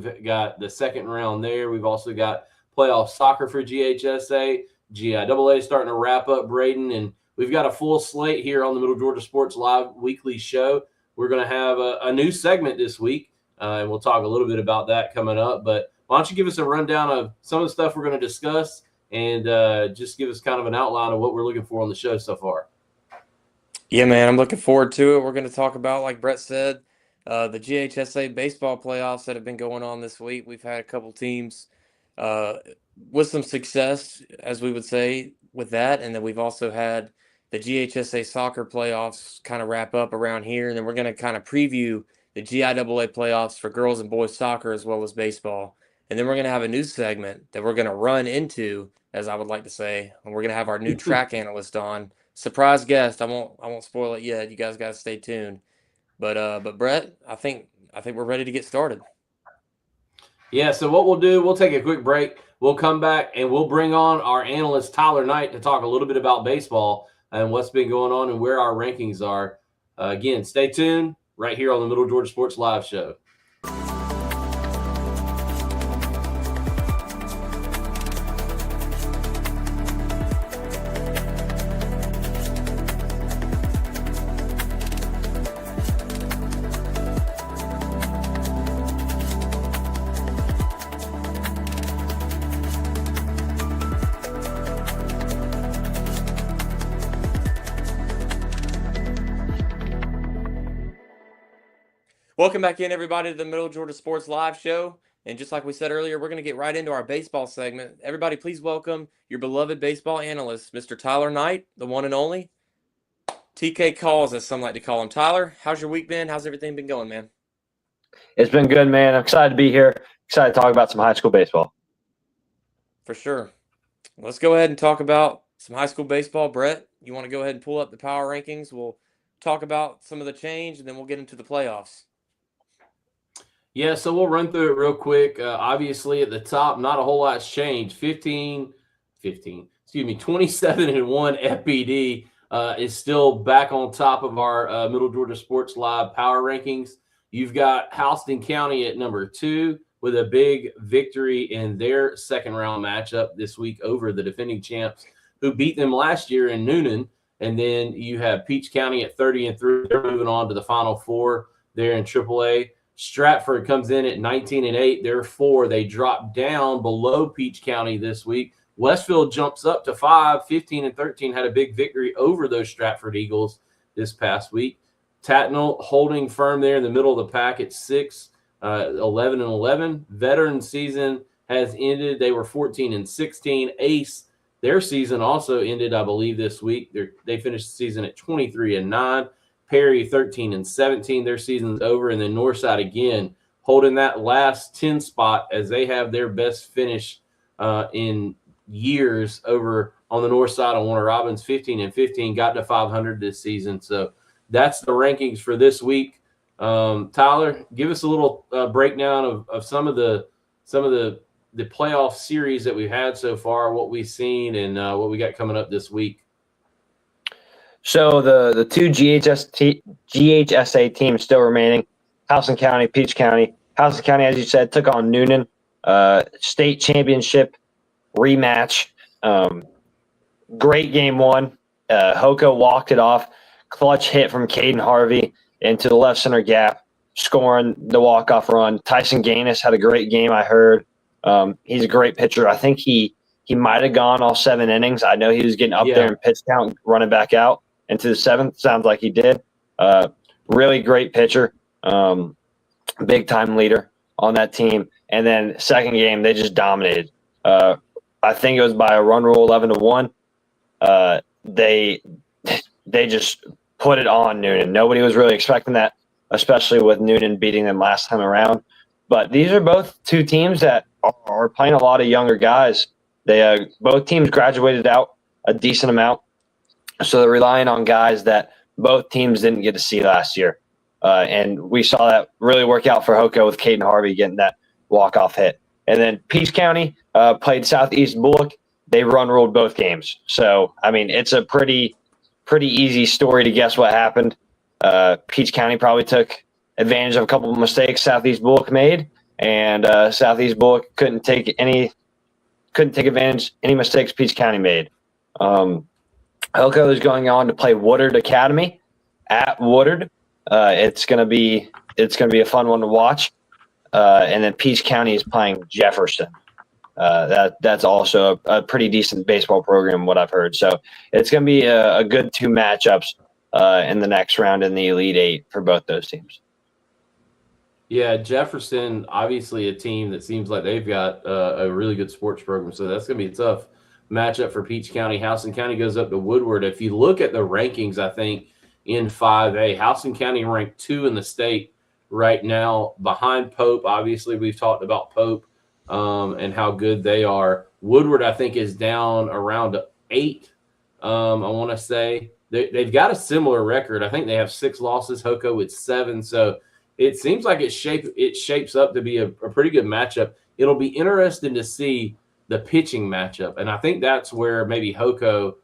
We've got the second round there. We've also got playoff soccer for GHSA. GIAA starting to wrap up, Braden, and we've got a full slate here on the Middle Georgia Sports Live weekly show. We're going to have a new segment this week, and we'll talk a little bit about that coming up. But why don't you give us a rundown of some of the stuff we're going to discuss and just give us kind of an outline of what we're looking for on the show so far. Yeah, man, I'm looking forward to it. We're going to talk about, like Brett said, the GHSA baseball playoffs that have been going on this week. We've had a couple teams with some success, as we would say, with that. And then we've also had the GHSA soccer playoffs kind of wrap up around here. And then we're going to kind of preview the GIAA playoffs for girls and boys soccer as well as baseball. And then we're going to have a new segment that we're going to run into, as I would like to say, and we're going to have our new track analyst on. Surprise guest. I won't spoil it yet. You guys got to stay tuned. But Brett, I think we're ready to get started. Yeah, so what we'll do, we'll take a quick break. We'll come back and we'll bring on our analyst Tyler Knight to talk a little bit about baseball and what's been going on and where our rankings are. Again, stay tuned right here on the Middle Georgia Sports Live show. Welcome back in, everybody, to the Middle Georgia Sports Live show. And just like we said earlier, we're going to get right into our baseball segment. Everybody, please welcome your beloved baseball analyst, Mr. Tyler Knight, the one and only TK Calls, as some like to call him. Tyler, how's your week been? How's everything been going, man? It's been good, man. I'm excited to be here. Excited to talk about some high school baseball. For sure. Let's go ahead and talk about some high school baseball. Brett, you want to go ahead and pull up the power rankings? We'll talk about some of the change, and then we'll get into the playoffs. Yeah, so we'll run through it real quick. Obviously, at the top, not a whole lot's changed. 27-1 FPD is still back on top of our Middle Georgia Sports Live power rankings. You've got Houston County at number 2 with a big victory in their second-round matchup this week over the defending champs who beat them last year in Noonan. And then you have Peach County at 30-3. They're moving on to the Final Four there in AAA. Stratford comes in at 19-8. They're 4. They drop down below Peach County this week. Westfield jumps up to 5, 15-13. Had a big victory over those Stratford Eagles this past week. Tatnall holding firm there in the middle of the pack at 6, 11-11. Veteran season has ended. They were 14-16. Ace, their season also ended, I believe, this week. They finished the season at 23-9. Perry 13-17, their season's over, and then Northside again holding that last 10 spot as they have their best finish in years over on the north side on Warner Robins, 15-15, got to 500 this season. So that's the rankings for this week. Tyler, give us a little breakdown of some of the playoff series that we've had so far, what we've seen, and what we got coming up this week. So the two GHSA teams still remaining, Houston County, Peach County. Houston County, as you said, took on Noonan, state championship rematch. Great game one. Hoko walked it off. Clutch hit from Caden Harvey into the left center gap, scoring the walk-off run. Tyson Gaines had a great game, I heard. He's a great pitcher. I think he might have gone all 7 innings. I know he was getting up there in pitch count, running back out into the 7th. Sounds like he did. Really great pitcher, big-time leader on that team. And then second game, they just dominated. I think it was by a run rule, 11-1. They just put it on Noonan. Nobody was really expecting that, especially with Noonan beating them last time around. But these are both two teams that are playing a lot of younger guys. They both teams graduated out a decent amount, so they're relying on guys that both teams didn't get to see last year. And we saw that really work out for Hoko with Caden Harvey getting that walk-off hit. And then Peach County played Southeast Bullock. They run-ruled both games. So, I mean, it's a pretty easy story to guess what happened. Peach County probably took advantage of a couple of mistakes Southeast Bullock made, and Southeast Bullock couldn't take advantage any mistakes Peach County made. Hoko is going on to play Woodard Academy at Woodard. It's gonna be a fun one to watch. And then Peach County is playing Jefferson. That's also a pretty decent baseball program, what I've heard. So it's going to be a good two matchups in the next round in the Elite Eight for both those teams. Yeah, Jefferson, obviously a team that seems like they've got a really good sports program, so that's going to be a tough matchup for Peach County. Houston County goes up to Woodward. If you look at the rankings, I think in 5A, Houston County ranked 2 in the state right now, behind Pope. Obviously, we've talked about Pope and how good they are. Woodward, I think, is down around 8. I want to say they've got a similar record. I think they have 6 losses. Hoko with 7. So it seems like it shapes up to be a pretty good matchup. It'll be interesting to see the pitching matchup, and I think that's where maybe Hoko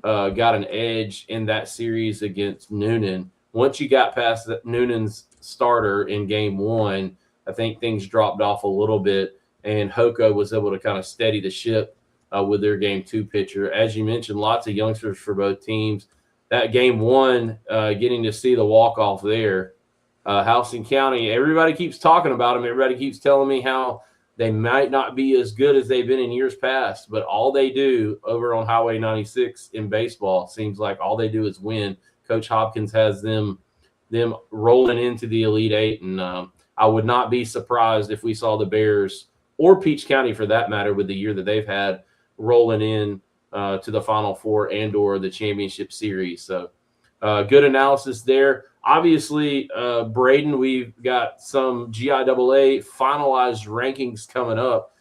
got an edge in that series against Noonan. Once you got past Noonan's starter in game 1, I think things dropped off a little bit, and Hoko was able to kind of steady the ship with their game 2 pitcher. As you mentioned, lots of youngsters for both teams. That game 1, getting to see the walk-off there, Houston County, everybody keeps talking about them. Everybody keeps telling me how they might not be as good as they've been in years past, but all they do over on Highway 96 in baseball seems like all they do is win. Coach Hopkins has them rolling into the Elite Eight, and I would not be surprised if we saw the Bears or Peach County, for that matter, with the year that they've had, rolling in to the Final Four and or the championship series. So good analysis there. Obviously, Braden, we've got some GIAA finalized rankings coming up,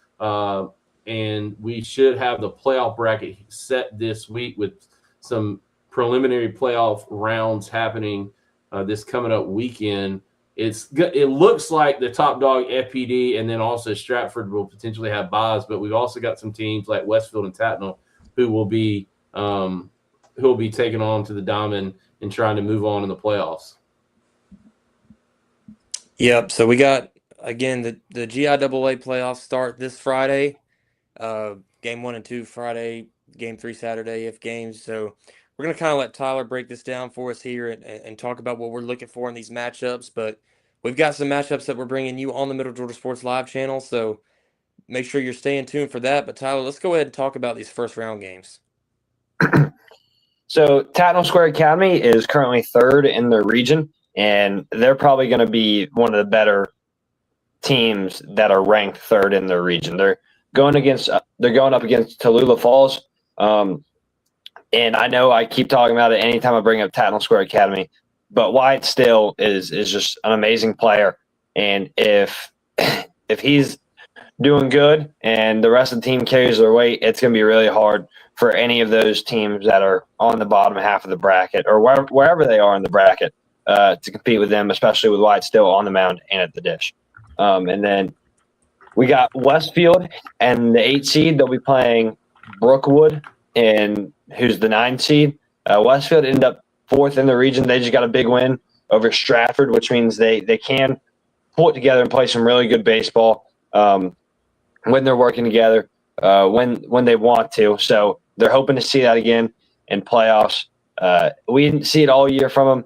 and we should have the playoff bracket set this week with some preliminary playoff rounds happening this coming up weekend. It looks like the top dog FPD and then also Stratford will potentially have buys, but we've also got some teams like Westfield and Tatnall who will be taking on to the Diamond and trying to move on in the playoffs. Yep. So we got, again, the GIAA playoffs start this Friday. Game 1 and 2 Friday, game 3 Saturday, if games. So we're going to kind of let Tyler break this down for us here and talk about what we're looking for in these matchups. But we've got some matchups that we're bringing you on the Middle Georgia Sports Live channel. So make sure you're staying tuned for that. But Tyler, let's go ahead and talk about these first round games. So Tatnall Square Academy is currently 3rd in their region, and they're probably going to be one of the better teams that are ranked 3rd in their region. They're going up against Tallulah Falls, and I know I keep talking about it anytime I bring up Tatnall Square Academy, but Wyatt Still is just an amazing player, and if he's doing good and the rest of the team carries their weight, it's going to be really hard for any of those teams that are on the bottom half of the bracket or wherever they are in the bracket to compete with them, especially with Wyatt Still on the mound and at the dish. And then we got Westfield and the 8 seed. They'll be playing Brookwood, and who's the 9 seed. Westfield ended up 4th in the region. They just got a big win over Stratford, which means they can pull it together and play some really good baseball when they're working together, when they want to. So they're hoping to see that again in playoffs. We didn't see it all year from them,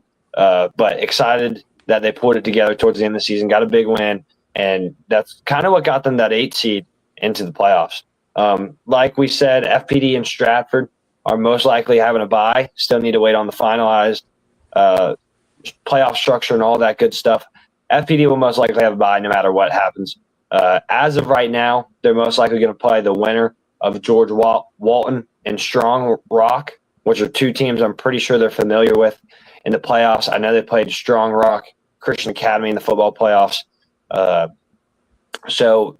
but excited that they pulled it together towards the end of the season, got a big win, and that's kind of what got them that 8 seed into the playoffs. Like we said, FPD and Stratford are most likely having a bye. Still need to wait on the finalized playoff structure and all that good stuff. FPD will most likely have a bye no matter what happens. As of right now, they're most likely going to play the winner of George Walton and Strong Rock, which are 2 teams I'm pretty sure they're familiar with in the playoffs. I know they played Strong Rock Christian Academy in the football playoffs. So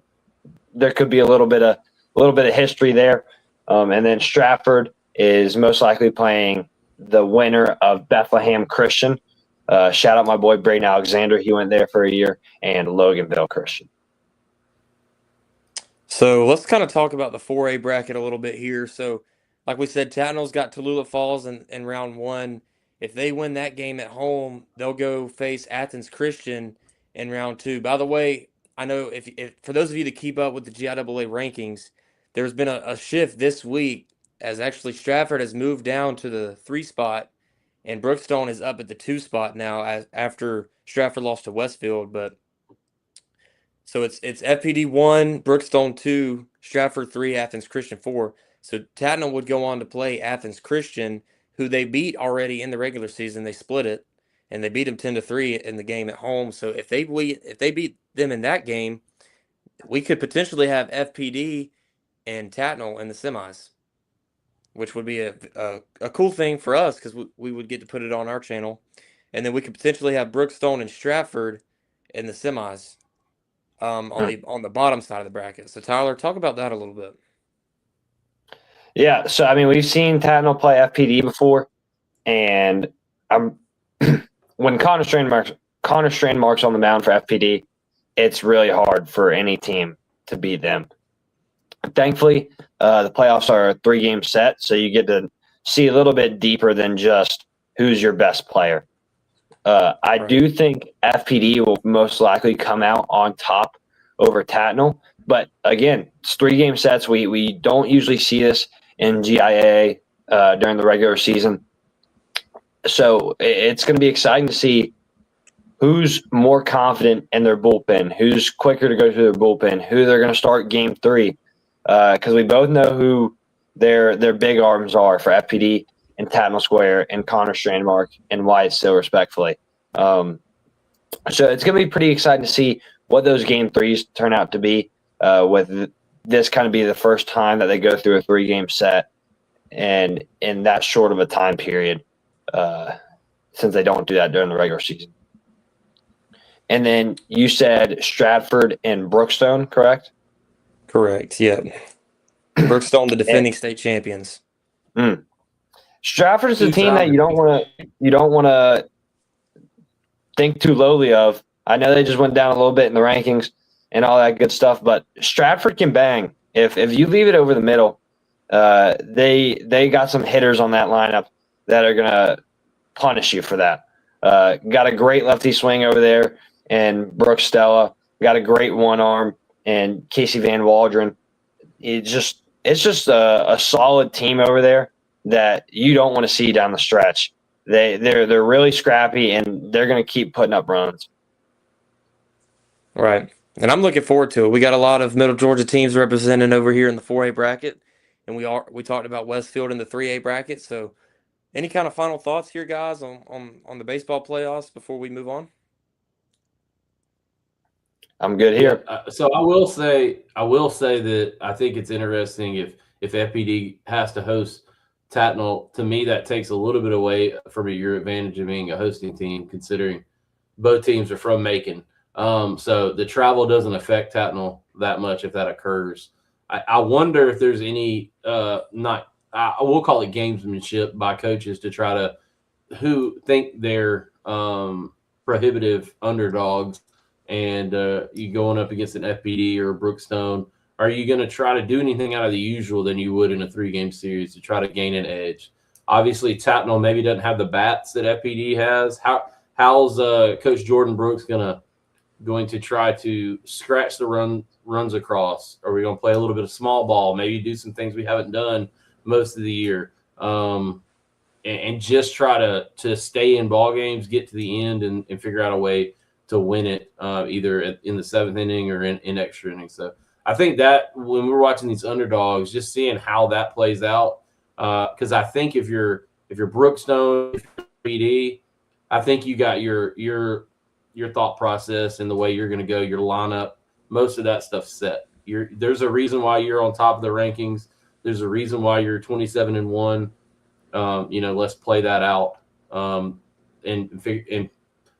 there could be a little bit of history there. And then Stratford is most likely playing the winner of Bethlehem Christian. Shout out my boy Braden Alexander. He went there for a year, and Loganville Christian. So let's kind of talk about the 4A bracket a little bit here. So like we said, Tatnall's got Tallulah Falls in round 1. If they win that game at home, they'll go face Athens Christian in round 2. By the way, I know if for those of you that keep up with the GIAA rankings, there's been a shift this week as actually Stratford has moved down to the 3 spot, and Brookstone is up at the 2 spot now after Stratford lost to Westfield. But so it's FPD 1, Brookstone 2, Stratford 3, Athens Christian 4. So Tatnall would go on to play Athens Christian, who they beat already in the regular season. They split it, and they beat them 10-3 in the game at home. So if they beat them in that game, we could potentially have FPD and Tatnall in the semis, which would be a cool thing for us because we would get to put it on our channel, and then we could potentially have Brookstone and Stratford in the semis. On the bottom side of the bracket. So Tyler, talk about that a little bit. Yeah, so I mean, we've seen Tatnall play FPD before, and when Connor Strand marks on the mound for FPD, it's really hard for any team to beat them. Thankfully, the playoffs are a 3-game set, so you get to see a little bit deeper than just who's your best player. I do think FPD will most likely come out on top over Tatnall. But again, it's 3-game sets. We don't usually see this in GIA during the regular season. So it's going to be exciting to see who's more confident in their bullpen, who's quicker to go through their bullpen, who they're going to start game 3. Because we both know who their big arms are for FPD and Tatnall Square and Connor Strandmark and Wyatt Still, respectfully. So it's going to be pretty exciting to see what those game 3s turn out to be, with this kind of be the first time that they go through a 3-game set and in that short of a time period, since they don't do that during the regular season. And then you said Stratford and Brookstone, correct? Correct. Yeah. Brookstone, the defending state champions. Stratford is a team that you don't want to think too lowly of. I know they just went down a little bit in the rankings and all that good stuff, but Stratford can bang. If you leave it over the middle, they got some hitters on that lineup that are gonna punish you for that. Got a great lefty swing over there, and Brooke Stella got a great one arm, and Casey Van Waldron. It's just a solid team over there that you don't want to see down the stretch. They're really scrappy, and they're going to keep putting up runs. Right. And I'm looking forward to it. We got a lot of Middle Georgia teams represented over here in the 4A bracket, and we talked about Westfield in the 3A bracket. So any kind of final thoughts here, guys, on the baseball playoffs before we move on? I'm good here. So I will say that I think it's interesting if FPD has to host Tatnall. To me, that takes a little bit away from your advantage of being a hosting team, considering both teams are from Macon. So the travel doesn't affect Tatnall that much if that occurs. I wonder if there's any I will call it gamesmanship by coaches to try to who think they're prohibitive underdogs, and you going up against an FPD or a Brookstone. Are you going to try to do anything out of the usual than you would in a 3-game series to try to gain an edge? Obviously, Tatnall maybe doesn't have the bats that FPD has. How's Coach Jordan Brooks going to try to scratch the runs across? Are we going to play a little bit of small ball, maybe do some things we haven't done most of the year, and just try to stay in ball games, get to the end, and figure out a way to win it, either in the 7th inning or in extra innings. So I think that when we're watching these underdogs, just seeing how that plays out, because I think if you're Brookstone, if you're PD, I think you got your thought process and the way you're going to go, your lineup, most of that stuff's set. There's a reason why you're on top of the rankings. There's a reason why you're 27-1. Let's play that out, and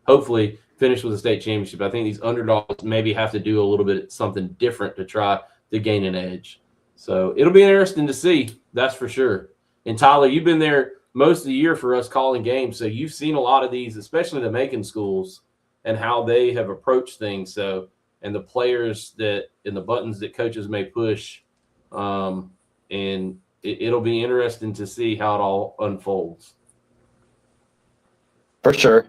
hopefully finish with a state championship. I think these underdogs maybe have to do a little bit something different to try to gain an edge. So it'll be interesting to see, that's for sure. And Tyler, you've been there most of the year for us calling games, so you've seen a lot of these, especially the Macon schools, and how they have approached things. So, and the players and the buttons that coaches may push, and it'll be interesting to see how it all unfolds. For sure.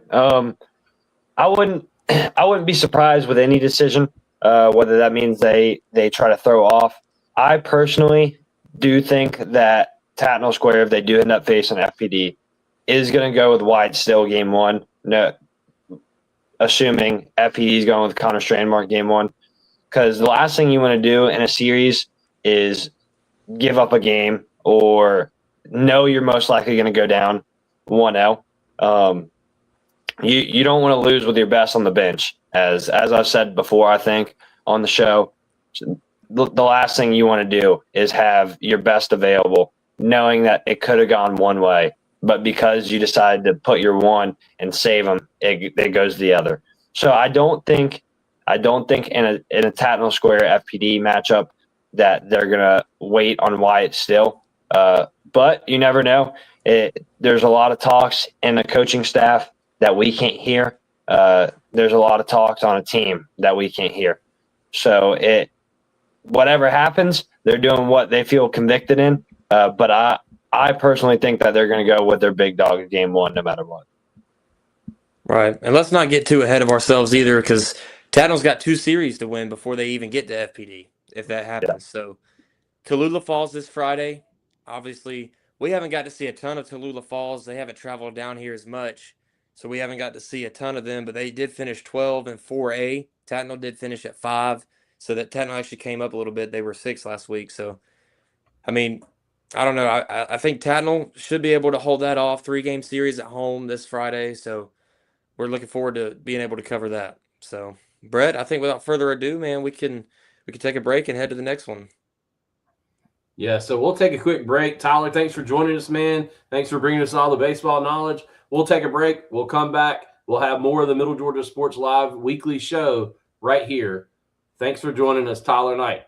I wouldn't be surprised with any decision. whether that means they try to throw off. I personally do think that Tatnall Square, if they do end up facing FPD, is going to go with wide still game one. No, assuming FPD is going with Connor Strandmark game one, because the last thing you want to do in a series is give up a game or know you're most likely going to go down 1-0. You don't want to lose with your best on the bench, as I've said before. I think on the show, the last thing you want to do is have your best available, knowing that it could have gone one way, but because you decided to put your one and save them, it goes the other. So I don't think in a Tatnall Square FPD matchup that they're gonna wait on Wyatt still. But you never know. There's a lot of talks in the coaching staff that we can't hear. There's a lot of talks on a team that we can't hear. So whatever happens, they're doing what they feel convicted in. But I personally think that they're going to go with their big dog in game one, no matter what. Right. And let's not get too ahead of ourselves either, because Tatnall's got 2 series to win before they even get to FPD, if that happens. Yeah. So Tallulah Falls this Friday. Obviously, we haven't got to see a ton of Tallulah Falls. They haven't traveled down here as much, so we haven't got to see a ton of them. But they did finish 12 in 4A. Tatnall did finish at 5, so that Tatnall actually came up a little bit. They were 6 last week. So, I mean, I don't know. I think Tatnall should be able to hold that off. 3-game series at home this Friday, so we're looking forward to being able to cover that. So, Brett, I think without further ado, man, we can take a break and head to the next one. Yeah, so we'll take a quick break. Tyler, thanks for joining us, man. Thanks for bringing us all the baseball knowledge. We'll take a break. We'll come back. We'll have more of the Middle Georgia Sports Live weekly show right here. Thanks for joining us, Tyler Knight.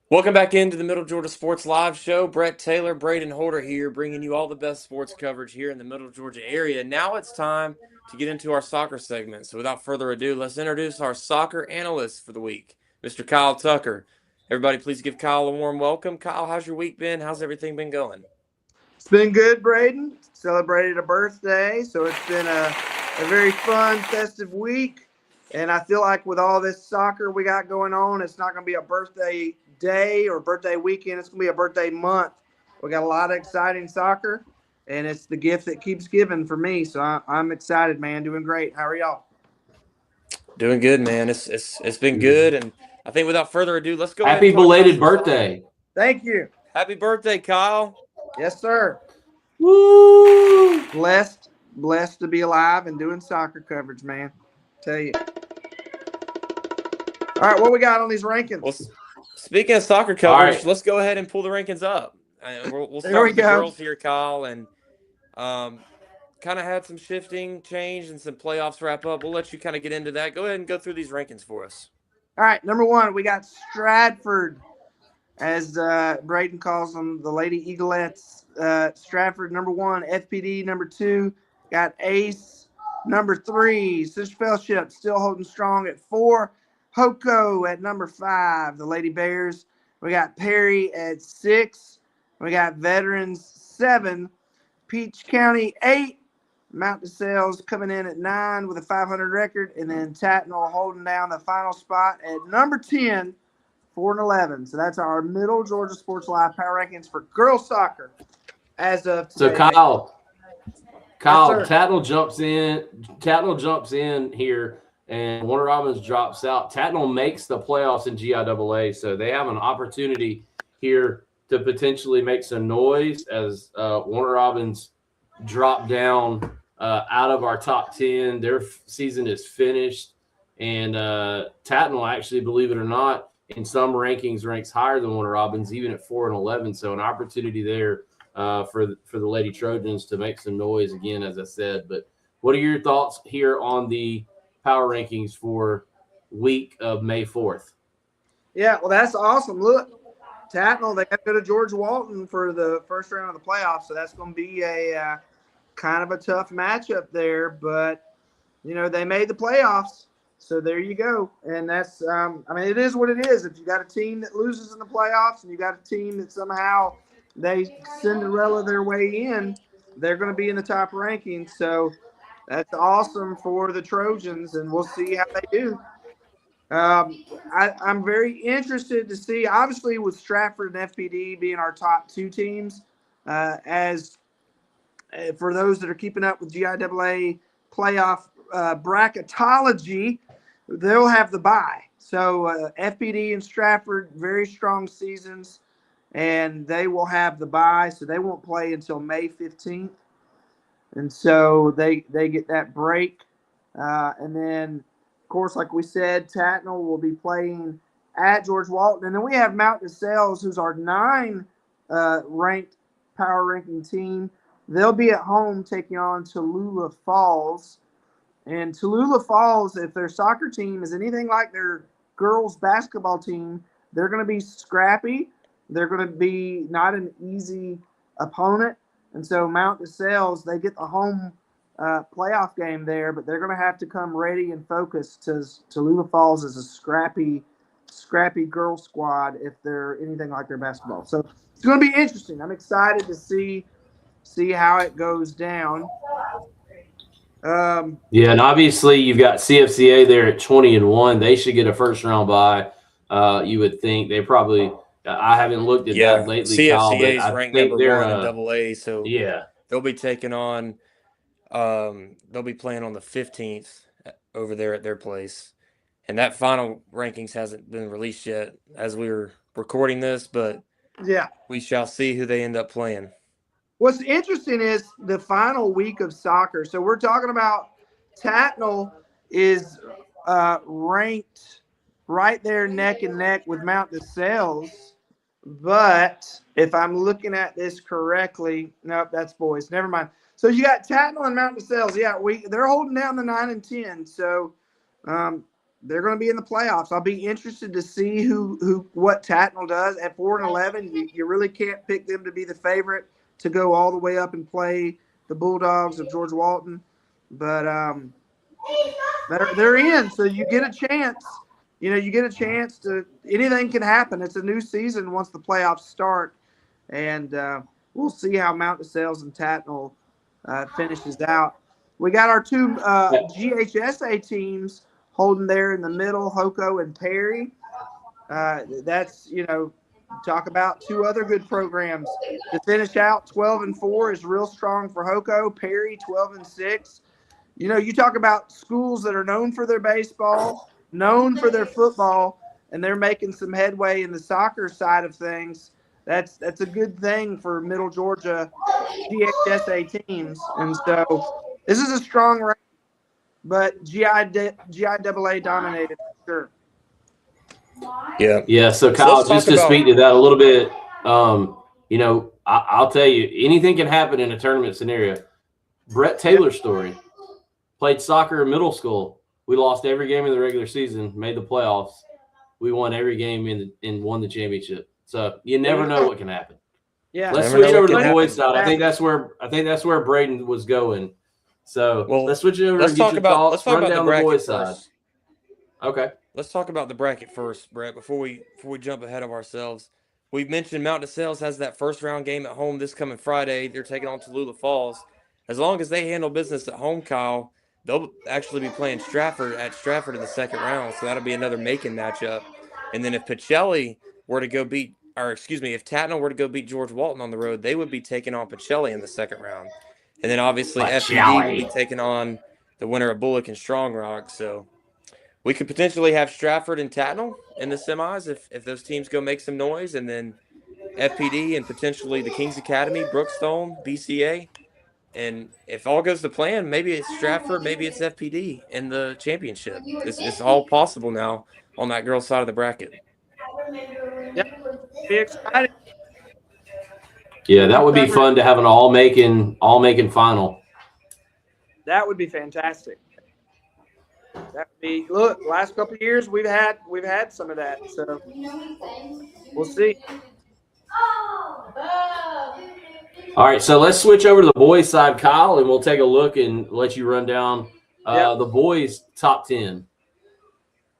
Welcome back into the Middle Georgia Sports Live show. Brett Taylor, Braden Holder here, bringing you all the best sports coverage here in the Middle Georgia area. Now it's time to get into our soccer segment. So without further ado, let's introduce our soccer analyst for the week, Mr. Kyle Tucker. Everybody, please give Kyle a warm welcome. Kyle, how's your week been? How's everything been going? It's been good, Braden. Celebrated a birthday, so it's been a very fun, festive week. And I feel like with all this soccer we got going on, it's not going to be a birthday day or birthday weekend. It's going to be a birthday month. We got a lot of exciting soccer, and it's the gift that keeps giving for me. So I'm excited, man. Doing great. How are y'all? Doing good, man. It's been good, and I think without further ado, let's go. Happy belated birthday. Thank you. Happy birthday, Kyle. Yes, sir. Woo! Blessed to be alive and doing soccer coverage, man. Tell you. All right, what we got on these rankings? Well, speaking of soccer coverage, Let's go ahead and pull the rankings up. We'll start with the girls here, Kyle, and kind of had some shifting, change, and some playoffs wrap up. We'll let you kind of get into that. Go ahead and go through these rankings for us. All right, number 1, we got Stratford, as Braden calls them, the Lady Eaglettes. Stratford, number 1. FPD, number 2. Got Ace, number 3. Sister Fellowship still holding strong at 4. Hoco at number 5, the Lady Bears. We got Perry at 6. We got Veterans 7. Peach County 8. Mount DeSales coming in at 9 with a 500 record. And then Tatnall holding down the final spot at number 10, 4-11. So that's our Middle Georgia Sports Live power rankings for girls soccer as of today. So Kyle, Yes, Tatnall jumps in here. And Warner Robins drops out. Tatnall makes the playoffs in GIAA, so they have an opportunity here to potentially make some noise as Warner Robins drop down out of our top 10. Their season is finished, and Tatnall actually, believe it or not, in some rankings ranks higher than Warner Robins, even at 4-11. So an opportunity there for the Lady Trojans to make some noise again, as I said. But what are your thoughts here on the power rankings for week of May 4th? Yeah, well, that's awesome. Look, Tatnall, they got to go to George Walton for the first round of the playoffs, so that's going to be a kind of a tough matchup there. But, you know, they made the playoffs, so there you go. And that's I mean, it is what it is. If you got a team that loses in the playoffs and you got a team that somehow they Cinderella their way in, they're going to be in the top rankings. So that's awesome for the Trojans, and we'll see how they do. I'm very interested to see, obviously, with Stratford and FPD being our top two teams, as for those that are keeping up with GIAA playoff bracketology, they'll have the bye. So FPD and Stratford, very strong seasons, and they will have the bye, so they won't play until May 15th. And so they get that break. And then, of course, like we said, Tatnall will be playing at George Walton. And then we have Mount DeSales, who's our 9 ranked power ranking team. They'll be at home taking on Tallulah Falls. And Tallulah Falls, if their soccer team is anything like their girls basketball team, they're going to be scrappy. They're going to be not an easy opponent. And so Mount DeSales, they get the home playoff game there, but they're going to have to come ready and focused because Tallulah Falls is a scrappy girl squad if they're anything like their basketball. So it's going to be interesting. I'm excited to see how it goes down. Yeah, and obviously you've got CFCA there at 20-1. They should get a first round bye. You would think they probably. I haven't looked at that lately. CFCA is Kyle, ranked number number 1 in AA, so yeah, they'll be taking on. They'll be playing on the 15th over there at their place, and that final rankings hasn't been released yet as we were recording this, but yeah, we shall see who they end up playing. What's interesting is the final week of soccer. So we're talking about Tatnall is ranked right there neck and neck with Mount DeSales. But if I'm looking at this correctly, nope, that's boys. Never mind. So you got Tatnall and Mount DeSales. Yeah, they're holding down the 9 and 10. So they're going to be in the playoffs. I'll be interested to see what Tatnall does at 4-11. You really can't pick them to be the favorite to go all the way up and play the Bulldogs of George Walton, but they're in. So you get a chance. You get a chance to. Anything can happen. It's a new season once the playoffs start, and we'll see how Mount DeSales and Tatnall finishes out. We got our 2 GHSA teams holding there in the middle, Hoko and Perry. That's talk about 2 other good programs to finish out. 12-4 is real strong for Hoko. Perry 12-6. You talk about schools that are known for their baseball, known for their football, and they're making some headway in the soccer side of things. That's a good thing for Middle Georgia GHSA teams. And so this is a strong rank, but GIAA dominated for sure. Yeah. So Kyle, just to speak to that a little bit, I'll tell you, anything can happen in a tournament scenario. Brett Taylor's story. Played soccer in middle school. We lost every game in the regular season, made the playoffs. We won every game and won the championship. So you never know what can happen. Yeah. Let's switch over to the boys side. I think that's where Braden was going. So let's switch over and get your thoughts. Run down the boys side. Okay. Let's talk about the bracket first, Brett, before we jump ahead of ourselves. We mentioned Mount DeSales has that first round game at home this coming Friday. They're taking on Tallulah Falls. As long as they handle business at home, Kyle, they'll actually be playing Stratford in the second round. So that'll be another Macon matchup. And then if Pacelli were to go if Tatnall were to go beat George Walton on the road, they would be taking on Pacelli in the second round. And then obviously FPD will be taking on the winner of Bullock and Strong Rock. So we could potentially have Stratford and Tatnall in the semis if those teams go make some noise, and then FPD and potentially the Kings Academy, Brookstone, BCA. And if all goes to plan, maybe it's Stratford, maybe it's FPD in the championship. It's all possible now on that girls' side of the bracket. Yeah, be excited. Yeah, that would be fun to have an all making final. That would be fantastic. That would be last couple of years we've had some of that, so we'll see. All right, so let's switch over to the boys side, Kyle, and we'll take a look and let you run down the boys' top 10.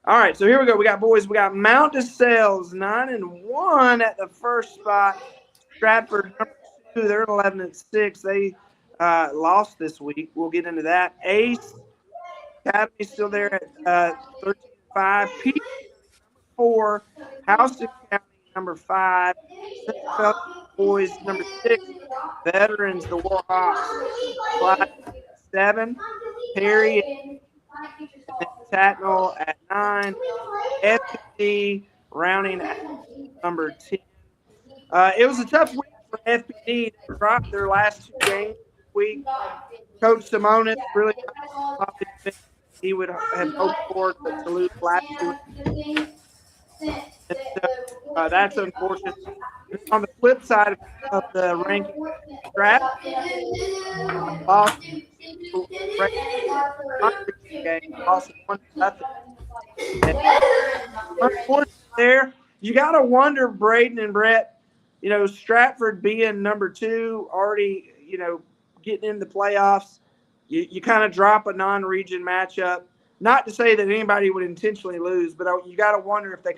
All right, so here we go. We got boys. We got Mount DeSales 9-1 at the first spot. Stratford, number 2, they're 11-6. They lost this week. We'll get into that. Ace Academy still there at 13-5. Peach County, number 4. Houston County, number 5. Central Fellowship Boys, number 6. Veterans, the Warhawks, slide 7. Perry and then Tatnall at 9. FPD rounding at number 10. It was a tough week for FPD. They dropped their last 2 games this week. Coach Simonis really not he would have hoped for to lose last 2. And so that's unfortunate. On the flip side of the ranking, Stratford lost game, lost 1-0. Unfortunately, there you got to wonder, Braden and Brett. You know, Stratford being number 2, already getting in the playoffs. You kind of drop a non-region matchup. Not to say that anybody would intentionally lose, but you got to wonder if they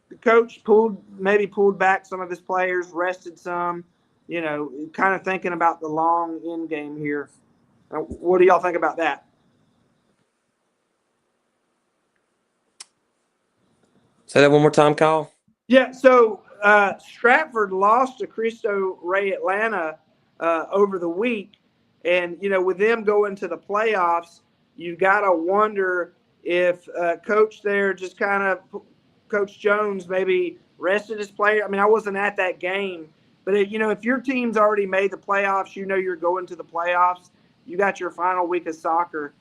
the coach pulled back some of his players, rested some, kind of thinking about the long end game here. What do y'all think about that? Say that one more time, Kyle. Yeah, so Stratford lost to Cristo Rey Atlanta over the week. And, with them going to the playoffs, you got to wonder if coach there just kind of – Coach Jones maybe rested his player. I mean, I wasn't at that game. But, if your team's already made the playoffs, you're going to the playoffs, you got your final week of soccer.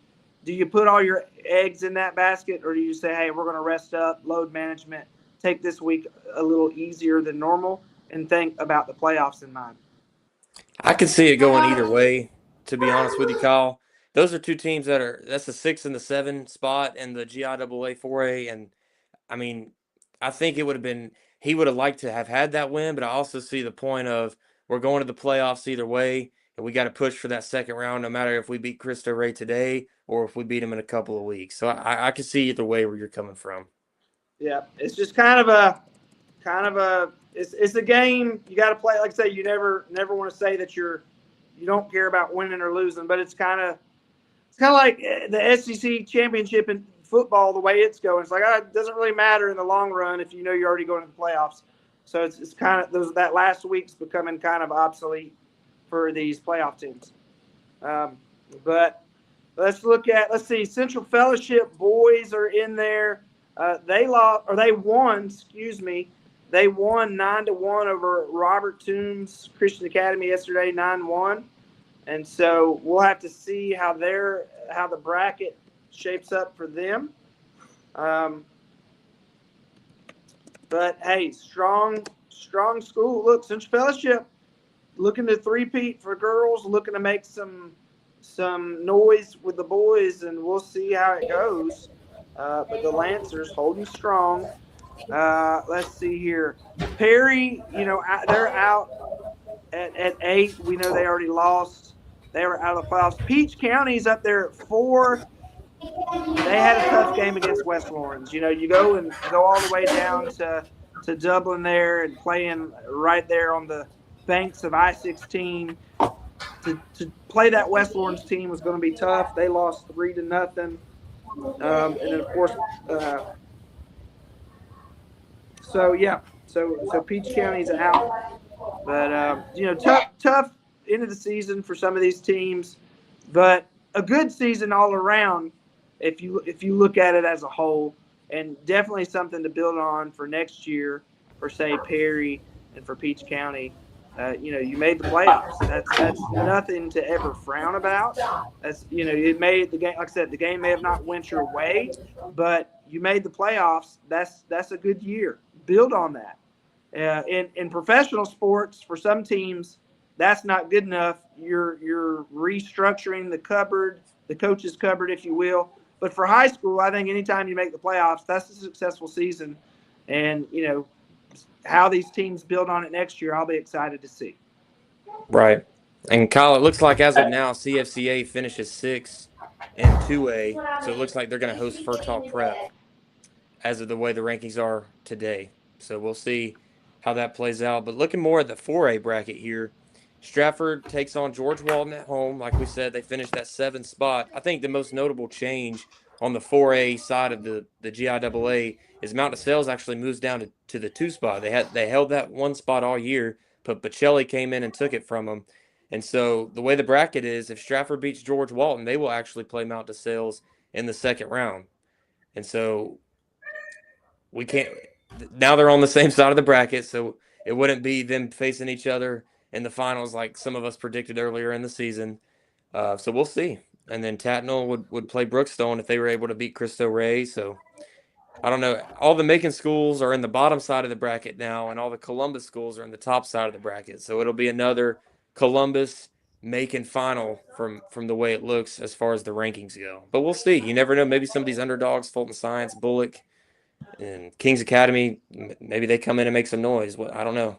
Do you put all your eggs in that basket, or do you say, hey, we're going to rest up, load management, take this week a little easier than normal, and think about the playoffs in mind? I could see it going either way, to be honest with you, Kyle. Those are 2 teams that's the 6 and the 7 spot in the GIAA 4A. And, I mean, I think it would have been – he would have liked to have had that win, but I also see the point of we're going to the playoffs either way, and we got to push for that second round no matter if we beat Cristo Rey today or if we beat him in a couple of weeks. So I can see either way where you're coming from. Yeah, it's just kind of a it's a game you got to play. Like I say, you never want to say that you don't care about winning or losing, but it's kind of like the SEC championship in football, the way it's going. It's like it doesn't really matter in the long run if you're already going to the playoffs. So it's kind of that last week's becoming kind of obsolete for these playoff teams. But let's see. Central Fellowship boys are in there. They won 9-1 over Robert Toombs Christian Academy yesterday, 9-1. And so we'll have to see how the bracket shapes up for them. But hey, strong school. Look, Central Fellowship looking to three-peat for girls, looking to make some noise with the boys, and we'll see how it goes. But the Lancers holding strong. Let's see here. Perry, they're out at 8. We know they already lost. They were out of the playoffs. Peach County's up there at 4. They had a tough game against West Lawrence. You go all the way down to Dublin there and playing right there on the banks of I-16. To play that West Lawrence team was going to be tough. They lost 3-0. And then, of course, so Peach County's out. But, tough end of the season for some of these teams, but a good season all around if you look at it as a whole, and definitely something to build on for next year for, say, Perry and for Peach County. You made the playoffs. That's nothing to ever frown about. That's it made the game. Like I said, the game may have not went your way, but you made the playoffs. That's a good year. Build on that. In professional sports, for some teams, that's not good enough. You're restructuring the cupboard, the coach's cupboard, if you will. But for high school, I think anytime you make the playoffs, that's a successful season. And how these teams build on it next year, I'll be excited to see. Right. And Kyle, it looks like as of now, CFCA finishes 6th in 2A. So it looks like they're going to host Fertile Prep as of the way the rankings are today. So we'll see how that plays out. But looking more at the 4A bracket here, Stratford takes on George Walton at home. Like we said, they finished that 7th spot. I think the most notable change on the 4A side of the GIAA is Mount DeSales actually moves down to the 2 spot. They held that 1 spot all year, but Bocelli came in and took it from them. And so the way the bracket is, if Stratford beats George Walton, they will actually play Mount DeSales in the 2nd round. And so we can't now they're on the same side of the bracket, so it wouldn't be them facing each other in the finals like some of us predicted earlier in the season. So we'll see. And then Tatnall would play Brookstone if they were able to beat Cristo Rey. So I don't know. All the Macon schools are in the bottom side of the bracket now, and all the Columbus schools are in the top side of the bracket. So it'll be another Columbus Macon final from the way it looks as far as the rankings go. But we'll see. You never know. Maybe some of these underdogs, Fulton Science, Bullock, and Kings Academy, maybe they come in and make some noise. I don't know.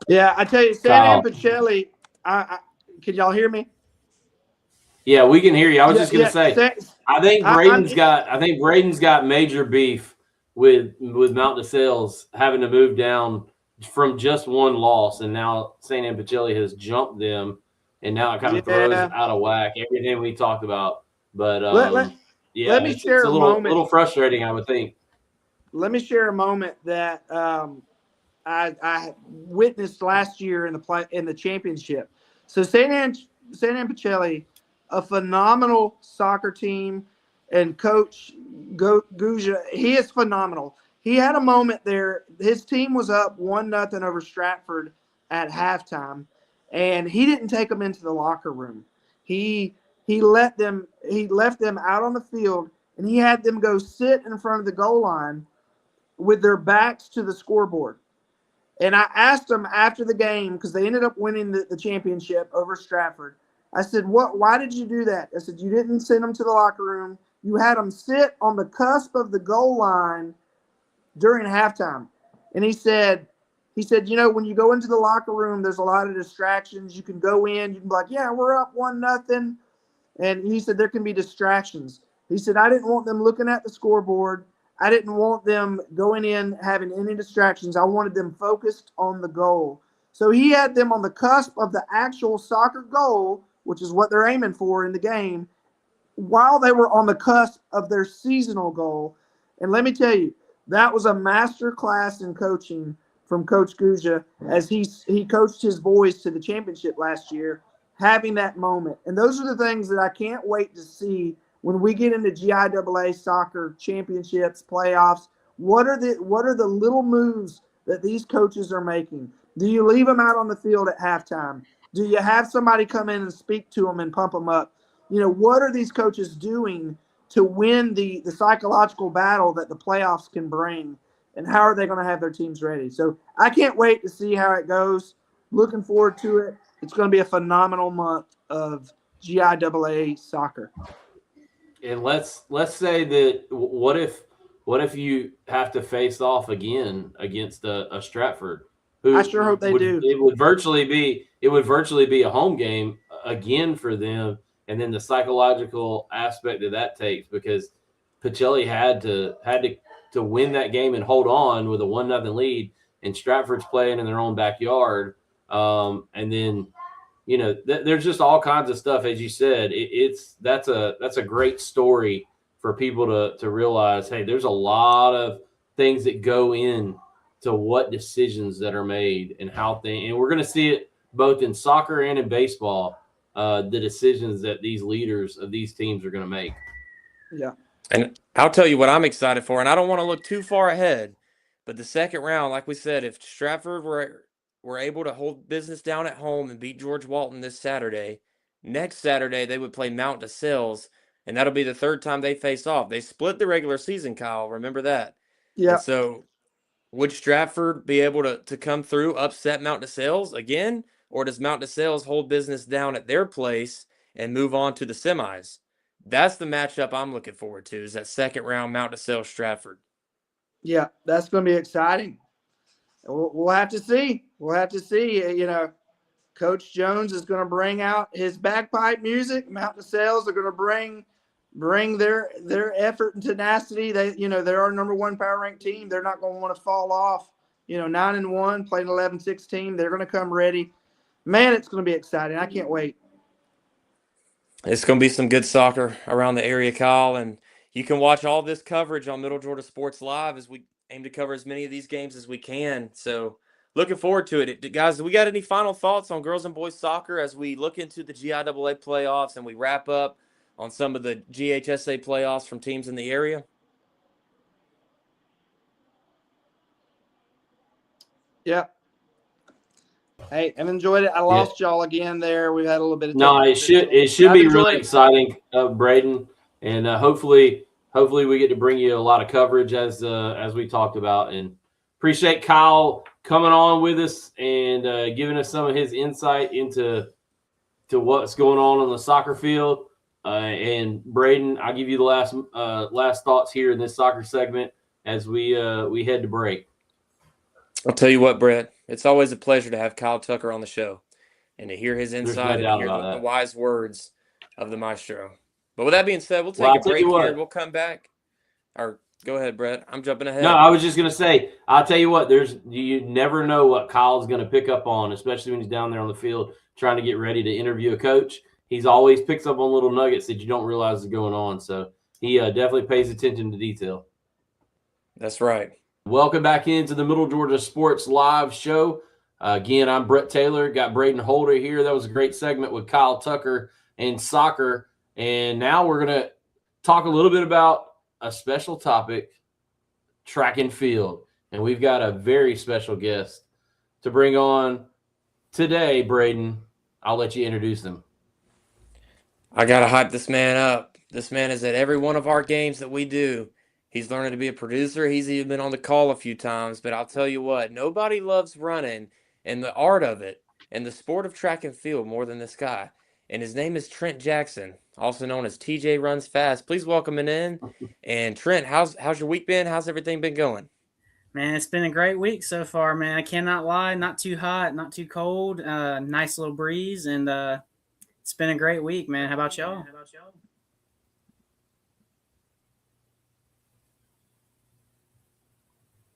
Yeah, I tell you, Santa Ana Pacelli. Can y'all hear me? Yeah, we can hear you. I was just gonna say, I think Braden's got major beef with Mount DeSales having to move down from just 1 loss, and now St. Anne Pacelli has jumped them, and now it kind of throws out of whack everything we talked about. But let me share it's a moment. little frustrating, I would think. Let me share a moment that I witnessed last year in the championship. So St. Anne Pacelli, a phenomenal soccer team, and Coach Gouja, he is phenomenal. He had a moment there. His team was up 1-0 over Stratford at halftime, and he didn't take them into the locker room. He left them out on the field, and he had them go sit in front of the goal line with their backs to the scoreboard. And I asked them after the game, because they ended up winning the championship over Stratford. I said, why did you do that? I said, you didn't send them to the locker room. You had them sit on the cusp of the goal line during halftime. And he said, when you go into the locker room, there's a lot of distractions. You can go in, you can be like, yeah, we're up 1-0. And he said, there can be distractions. He said, I didn't want them looking at the scoreboard. I didn't want them going in having any distractions. I wanted them focused on the goal. So he had them on the cusp of the actual soccer goal, which is what they're aiming for in the game, while they were on the cusp of their seasonal goal. And let me tell you, that was a master class in coaching from Coach Gouja as he coached his boys to the championship last year, having that moment. And those are the things that I can't wait to see when we get into GIAA soccer championships, playoffs. What are the little moves that these coaches are making? Do you leave them out on the field at halftime? Do you have somebody come in and speak to them and pump them up? What are these coaches doing to win the psychological battle that the playoffs can bring? And how are they going to have their teams ready? So I can't wait to see how it goes. Looking forward to it. It's going to be a phenomenal month of GIAA soccer. And let's say that what if you have to face off again against a Stratford? Who I sure hope they do. It would virtually be a home game again for them, and then the psychological aspect that takes, because Pacelli had to win that game and hold on with a 1-0 lead, and Stratford's playing in their own backyard, and then. There's just all kinds of stuff, as you said. That's a great story for people to realize. Hey, there's a lot of things that go in to what decisions that are made and and we're going to see it both in soccer and in baseball. The decisions that these leaders of these teams are going to make. Yeah, and I'll tell you what I'm excited for, and I don't want to look too far ahead, but the 2nd round, like we said, if Stratford were able to hold business down at home and beat George Walton this Saturday, next Saturday they would play Mount DeSales, and that'll be the 3rd time they face off. They split the regular season, Kyle. Remember that? Yeah. And so would Stratford be able to come through, upset Mount DeSales again, or does Mount DeSales hold business down at their place and move on to the semis? That's the matchup I'm looking forward to, is that 2nd round Mount DeSales Stratford. Yeah, that's going to be exciting. We'll have to see. We'll have to see. Coach Jones is going to bring out his bagpipe music. Mount DeSales are going to bring bring their effort and tenacity. They're our number one power ranked team. They're not going to want to fall off. 9-1, playing 11-6 team. They're going to come ready. Man, it's going to be exciting. I can't wait. It's going to be some good soccer around the area, Kyle, and you can watch all this coverage on Middle Georgia Sports Live as we aim to cover as many of these games as we can. So looking forward to it. Guys, do we got any final thoughts on girls and boys soccer as we look into the GIAA playoffs and we wrap up on some of the GHSA playoffs from teams in the area? Yeah. Hey, I've enjoyed it. I lost y'all again there. We've had a little bit of no. It should be really exciting, Braden, and hopefully we get to bring you a lot of coverage as we talked about. And appreciate Kyle coming on with us and giving us some of his insight into what's going on the soccer field. And Braden, I'll give you the last thoughts here in this soccer segment as we head to break. I'll tell you what, Brett, it's always a pleasure to have Kyle Tucker on the show and to hear his insight and to hear the wise words of the maestro. But with that being said, we'll take a break here. We'll come back. Or go ahead, Brett. I'm jumping ahead. No, I was just going to say, I'll tell you what, you never know what Kyle's going to pick up on, especially when he's down there on the field trying to get ready to interview a coach. He's always picks up on little nuggets that you don't realize is going on. So he definitely pays attention to detail. That's right. Welcome back into the Middle Georgia Sports Live show. Again, I'm Brett Taylor. Got Braden Holder here. That was a great segment with Kyle Tucker and soccer. And now we're going to talk a little bit about a special topic, track and field. And we've got a very special guest to bring on today, Braden. I'll let you introduce him. I got to hype this man up. This man is at every one of our games that we do. He's learning to be a producer. He's even been on the call a few times. But I'll tell you what, nobody loves running and the art of it and the sport of track and field more than this guy. And his name is Trent Jackson, also known as TJ Runs Fast. Please welcome him in. And Trent, how's your week been? How's everything been going? Man, it's been a great week so far, man. I cannot lie. Not too hot, not too cold. Nice little breeze. And it's been a great week, man. How about y'all?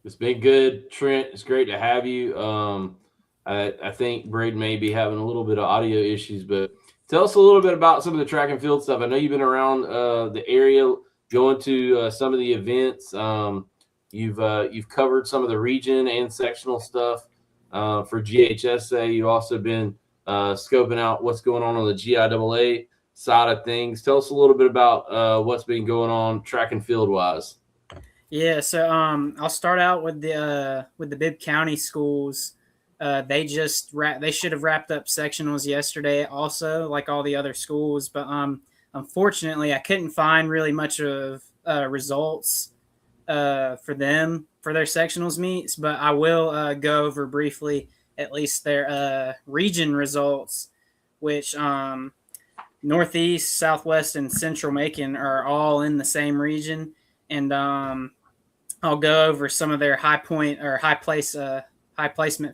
It's been good, Trent. It's great to have you. I think Braden may be having a little bit of audio issues, but tell us a little bit about some of the track and field stuff. I know you've been around the area, going to some of the events. You've covered some of the region and sectional stuff for GHSA. You've also been scoping out what's going on the GIAA side of things. Tell us a little bit about what's been going on track and field wise. Yeah, so I'll start out with the Bibb County schools. They should have wrapped up sectionals yesterday, also like all the other schools. But unfortunately, I couldn't find really much of results for them for their sectionals meets. But I will go over briefly at least their region results, which Northeast, Southwest, and Central Macon are all in the same region, and I'll go over some of their high placement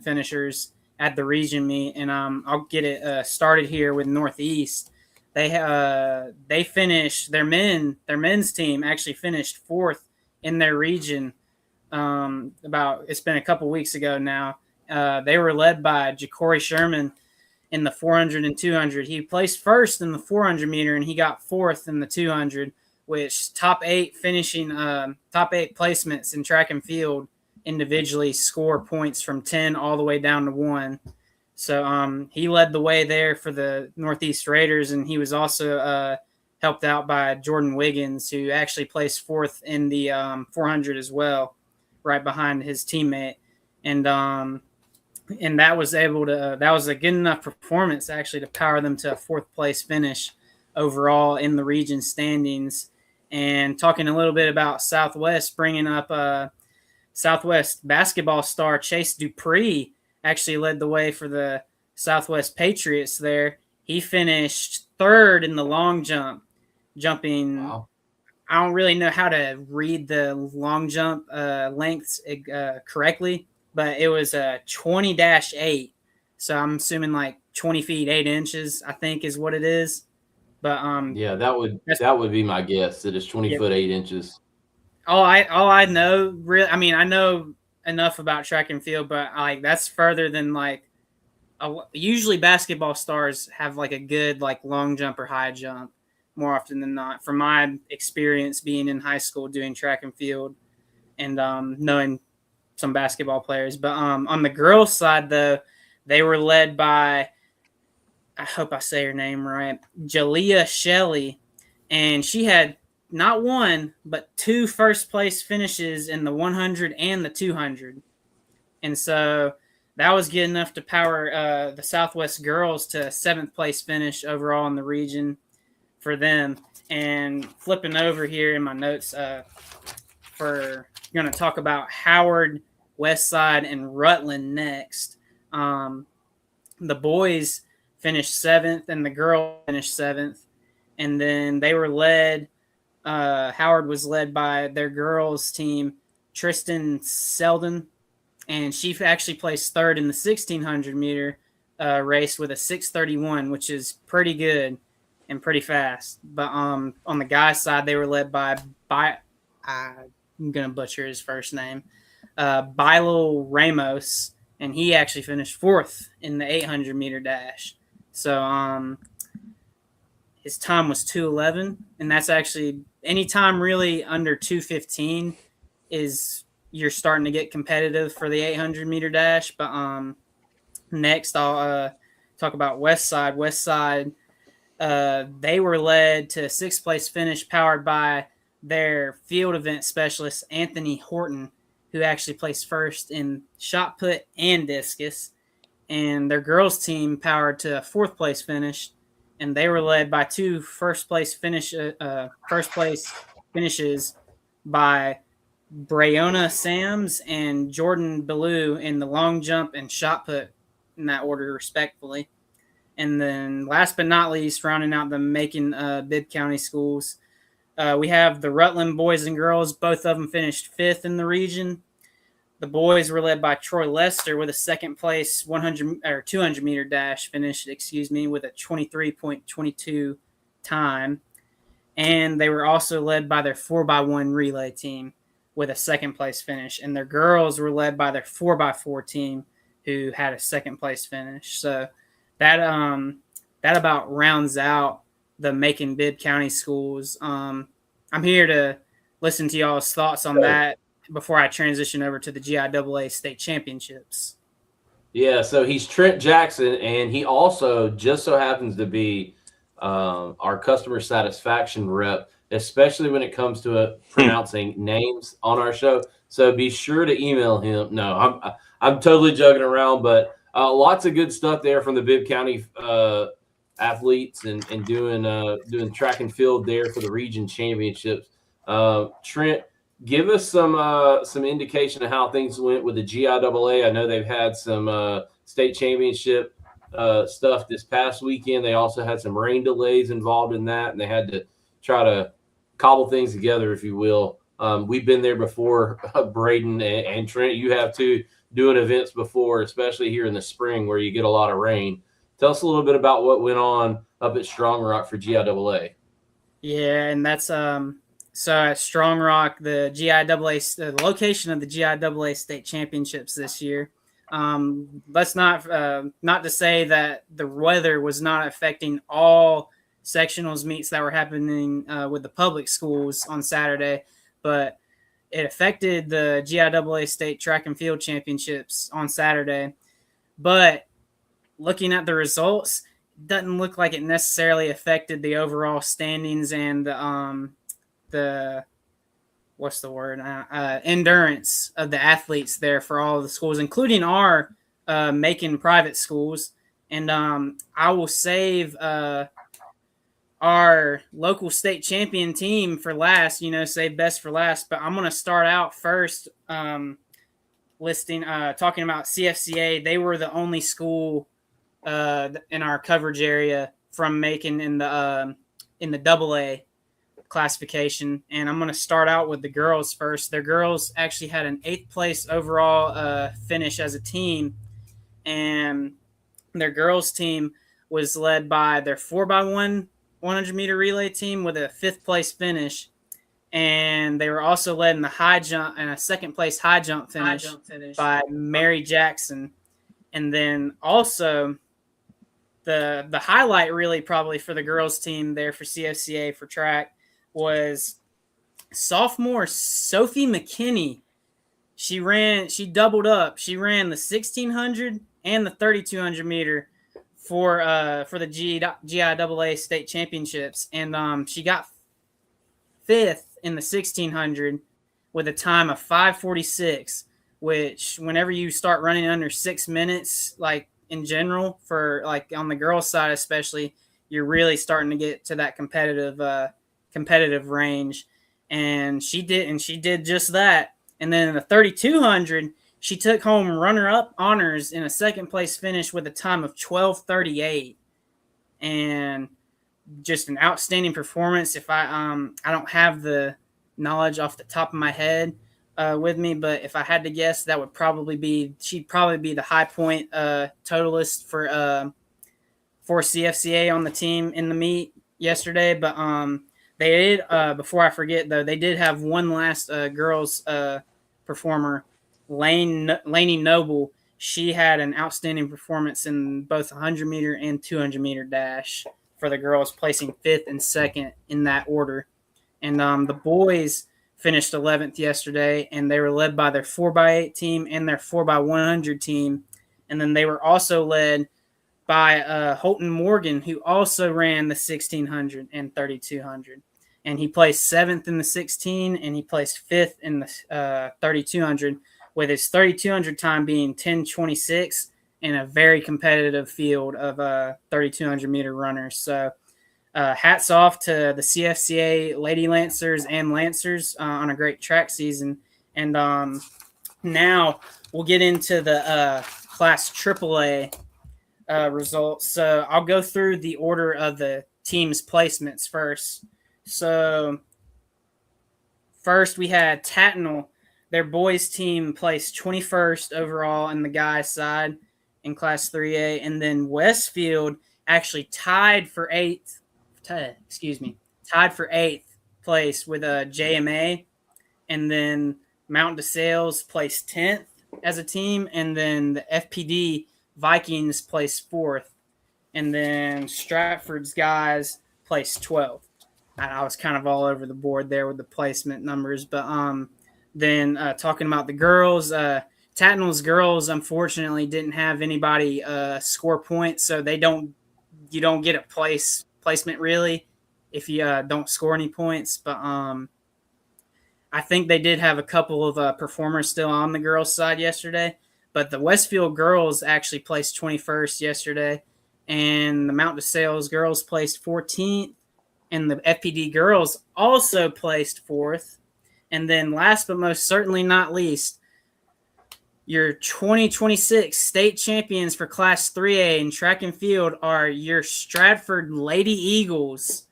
finishers at the region meet, and I'll get it started here with Northeast. They finished their men's team actually finished 4th in their region. It's been a couple weeks ago now. They were led by Ja'Cory Sherman in the 400 and 200. He placed first in the 400 meter, and he got 4th in the 200. Which top 8 placements in track and field individually score points from 10 all the way down to 1. So he led the way there for the Northeast Raiders, and he was also helped out by Jordan Wiggins, who actually placed 4th in the 400 as well, right behind his teammate. And that was a good enough performance actually to power them to a 4th place finish overall in the region standings. And talking a little bit about Southwest, bringing up Southwest basketball star Chase Dupree actually led the way for the Southwest Patriots there. He finished 3rd in the long jump, jumping. Wow. I don't really know how to read the long jump lengths correctly, but it was a 20-8. So I'm assuming like 20 feet, 8 inches, I think is what it is. But Yeah, that would be my guess. That it's 20 Yeah. foot 8 inches. all I know really, I mean, I know enough about track and field, but like that's further than like usually basketball stars have like a good like long jump or high jump more often than not. From my experience being in high school doing track and field and knowing some basketball players, but on the girls' side though, they were led by, I hope I say her name right, Jalea Shelley, and she had not one but two first place finishes in the 100 and the 200, and so that was good enough to power the Southwest girls to seventh place finish overall in the region for them. And flipping over here in my notes, for going to talk about Howard, Westside, and Rutland next. The boys finished seventh, and the girls finished seventh, and then they were led. Howard was led by their girls team, Tristan Selden, and she actually placed third in the 1600 meter race with a 6:31, which is pretty good and pretty fast. But on the guys' side, they were led by I'm gonna butcher his first name, Bilo Ramos, and he actually finished fourth in the 800 meter dash. So his time was 2:11, and that's actually any time really under 2:15 is you're starting to get competitive for the 800 meter dash. But next I'll talk about Westside. Westside, they were led to sixth place finish, powered by their field event specialist Anthony Horton, who actually placed first in shot put and discus. And their girls team powered to a fourth place finish, and they were led by two first place finishes by Breonna Sams and Jordan Ballou in the long jump and shot put, in that order respectfully. And then last but not least, rounding out the Macon Bibb County schools, we have the Rutland boys and girls. Both of them finished fifth in the region. The boys were led by Troy Lester with a second place 100 or 200 meter dash finish, with a 23.22 time. And they were also led by their 4x1 relay team with a second place finish. And their girls were led by their 4x4 team, who had a second place finish. So that about rounds out the Macon Bibb County schools. I'm here to listen to y'all's thoughts on that before I transition over to the GIAA state championships. Yeah, so he's Trent Jackson, and he also just so happens to be our customer satisfaction rep, especially when it comes to pronouncing names on our show. So be sure to email him. No, I'm totally joking around, but lots of good stuff there from the Bibb County athletes and doing track and field there for the region championships. Trent, give us some indication of how things went with the GIAA. I know they've had some state championship stuff this past weekend. They also had some rain delays involved in that, and they had to try to cobble things together, if you will. We've been there before, Braden and Trent. You have too, doing events before, especially here in the spring where you get a lot of rain. Tell us a little bit about what went on up at Strong Rock for GIAA. Yeah, and that's so at Strong Rock, the location of the GIAA state championships this year. Let's not to say that the weather was not affecting all sectionals meets that were happening with the public schools on Saturday, but it affected the GIAA state track and field championships on Saturday. But looking at the results, it doesn't look like it necessarily affected the overall standings and the endurance of the athletes there for all of the schools, including our Macon private schools. And I will save our local state champion team for last, save best for last. But I'm going to start out first talking about CFCA. They were the only school in our coverage area from Macon in the AA classification, and I'm going to start out with the girls first. Their girls actually had an 8th place overall finish as a team, and their girls team was led by their 4x1 100-meter relay team with a 5th place finish, and they were also led in the high jump and a 2nd place high jump finish by Mary Jackson. And then also the highlight really probably for the girls team there for CFCA for track was sophomore Sophie McKinney. She doubled up. She ran the 1600 and the 3200 meter for the GIAA state championships, and she got 5th in the 1600 with a time of 5:46, which whenever you start running under 6 minutes, like in general, for like on the girls side especially, you're really starting to get to that competitive range. And she did just that. And then in the 3200, she took home runner-up honors in a 2nd place finish with a time of 12:38, and just an outstanding performance. If I don't have the knowledge off the top of my head with me, but if I had to guess, that would she'd probably be the high point totalist for CFCA on the team in the meet yesterday. But they did, before I forget though, they did have one last girls performer, Lainey Noble. She had an outstanding performance in both 100-meter and 200-meter dash for the girls, placing 5th and 2nd in that order. And the boys finished 11th yesterday, and they were led by their 4x8 team and their 4x100 team. And then they were also led by Holton Morgan, who also ran the 1600 and 3200. And he placed 7th in the 16, and he placed 5th in the 3200, with his 3200 time being 10:26 in a very competitive field of 3200 meter runners. So hats off to the CFCA Lady Lancers and Lancers on a great track season. And now we'll get into the Class AAA results. So I'll go through the order of the team's placements first. So first we had Tattnall. Their boys team placed 21st overall in the guys side in Class 3A. And then Westfield actually tied for 8th place with a JMA. And then Mount DeSales placed 10th as a team. And then the FPD Vikings placed 4th. And then Stratford's guys placed 12th. I was kind of all over the board there with the placement numbers. But then talking about the girls, Tattnall's girls unfortunately didn't have anybody score points, so you don't get a placement really if you don't score any points. But I think they did have a couple of performers still on the girls' side yesterday. But the Westfield girls actually placed 21st yesterday, and the Mount DeSales girls placed 14th, and the FPD girls also placed 4th. And then last but most certainly not least, your 2026 state champions for Class 3A in track and field are your Stratford Lady Eagles.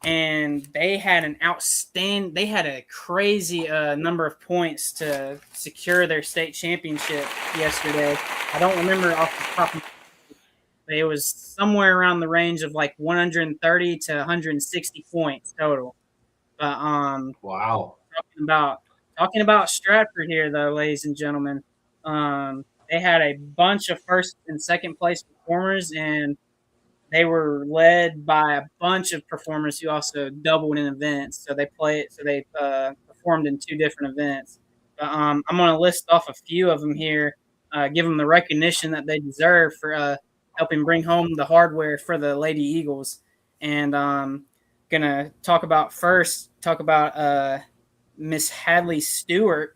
And they had a crazy number of points to secure their state championship yesterday. I don't remember off the top of my head, but it was somewhere around the range of like 130 to 160 points total. But Wow. Talking about Stratford here, though, ladies and gentlemen, they had a bunch of 1st and 2nd place performers, and they were led by a bunch of performers who also doubled in events. So they performed in 2 different events. But I'm going to list off a few of them here, give them the recognition that they deserve for helping bring home the hardware for the Lady Eagles. And gonna talk about Miss Hadley Stewart,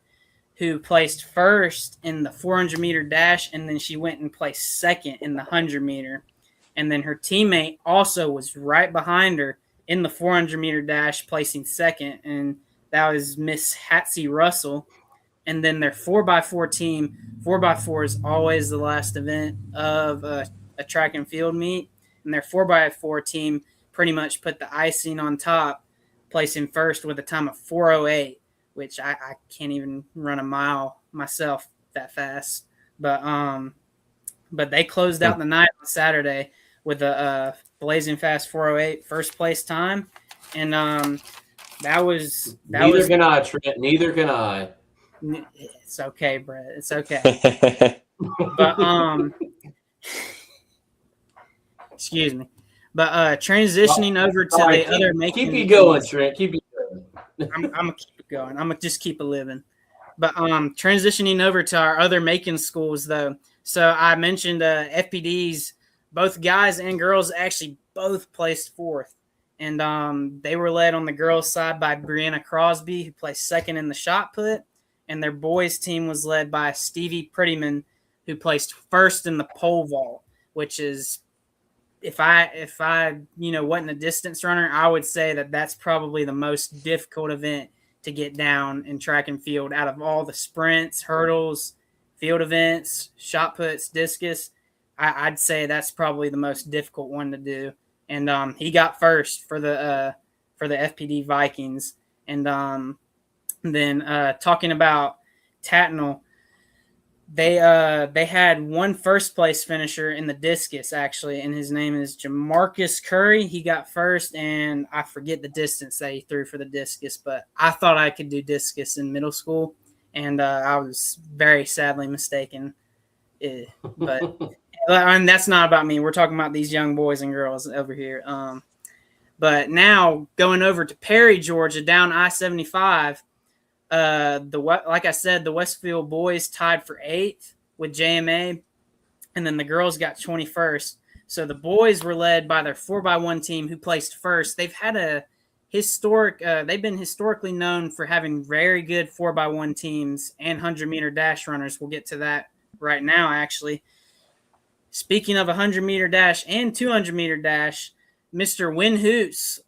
who placed 1st in the 400-meter dash, and then she went and placed 2nd in the 100-meter. And then her teammate also was right behind her in the 400-meter dash, placing 2nd, and that was Miss Hatsy Russell. And then their 4x4 team, 4x4 is always the last event of a track and field meet, and their 4x4 team pretty much put the icing on top, placing 1st with a time of 4:08, which I can't even run a mile myself that fast. But they closed out the night on Saturday with a blazing fast 4:08 first place time, and that was Neither can I, Trent. Neither can I. It's okay, Brett. It's okay. But excuse me. But transitioning over to All right, the other keep making you going, Trent. Keep you going. I'm gonna keep it going. I'm gonna just keep it living. But transitioning over to our other Macon schools, though. So I mentioned FPDs, both guys and girls actually both placed fourth. And they were led on the girls' side by Brianna Crosby, who placed second in the shot put. And their boys' team was led by Stevie Prettyman, who placed first in the pole vault, which is, if I wasn't a distance runner, I would say that that's probably the most difficult event to get down in track and field out of all the sprints, hurdles, field events, shot puts, discus. I'd say that's probably the most difficult one to do. And he got first for the FPD Vikings. And then talking about Tatnall, they had one first place finisher in the discus, actually, and his name is Jamarcus Curry. He got first, and I forget the distance that he threw for the discus, but I thought I could do discus in middle school, and I was very sadly mistaken. But and that's not about me. We're talking about these young boys and girls over here. But now going over to Perry, Georgia, down I-75. Like I said, the Westfield boys tied for 8th with JMA, and then the girls got 21st. So the boys were led by their 4x1 team, who placed first. They've had a they've been historically known for having very good 4x1 teams and 100-meter dash runners. We'll get to that right now, actually. Speaking of 100-meter dash and 200-meter dash, Mr. Win Hoots,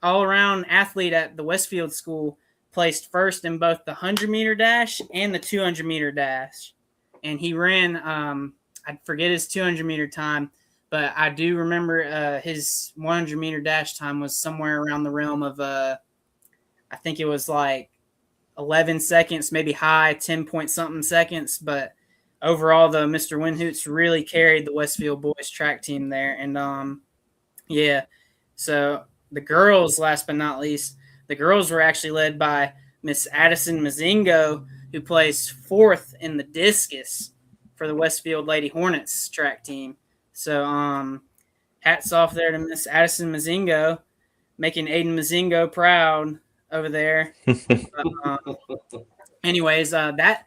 all-around athlete at the Westfield School, placed first in both the 100-meter dash and the 200-meter dash. And he ran, I forget his 200-meter time, but I do remember his 100-meter dash time was somewhere around the realm of, I think it was like 11 seconds, maybe high 10-point-something seconds. But overall, though, Mr. Winhoots really carried the Westfield boys track team there. And, yeah, so the girls, last but not least, the girls were actually led by Miss Addison Mazingo, who placed 4th in the discus for the Westfield Lady Hornets track team. So hats off there to Miss Addison Mazingo, making Aiden Mazingo proud over there. Anyways, that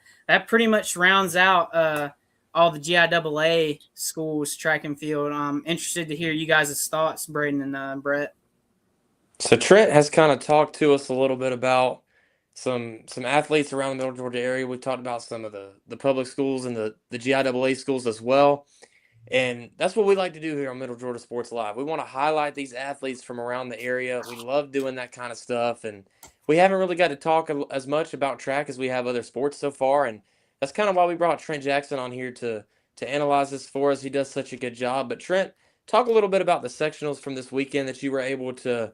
pretty much rounds out all the GIAA schools track and field. I'm interested to hear you guys' thoughts, Braden and Brett. So Trent has kind of talked to us a little bit about some athletes around the Middle Georgia area. We've talked about some of the public schools and the GIAA schools as well. And that's what we like to do here on Middle Georgia Sports Live. We want to highlight these athletes from around the area. We love doing that kind of stuff. And we haven't really got to talk as much about track as we have other sports so far. And that's kind of why we brought Trent Jackson on here to analyze this for us. He does such a good job. But Trent, talk a little bit about the sectionals from this weekend that you were able to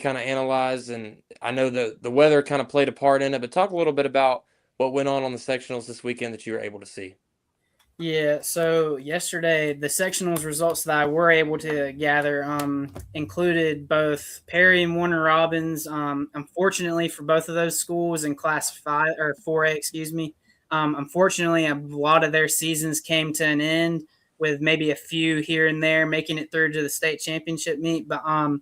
kind of analyze. And I know the weather kind of played a part in it, but talk a little bit about what went on the sectionals this weekend that you were able to see. Yeah, so yesterday, the sectionals results that I were able to gather included both Perry and Warner Robins. Unfortunately for both of those schools in Class 5 or 4A, excuse me, unfortunately a lot of their seasons came to an end, with maybe a few here and there making it through to the state championship meet. But I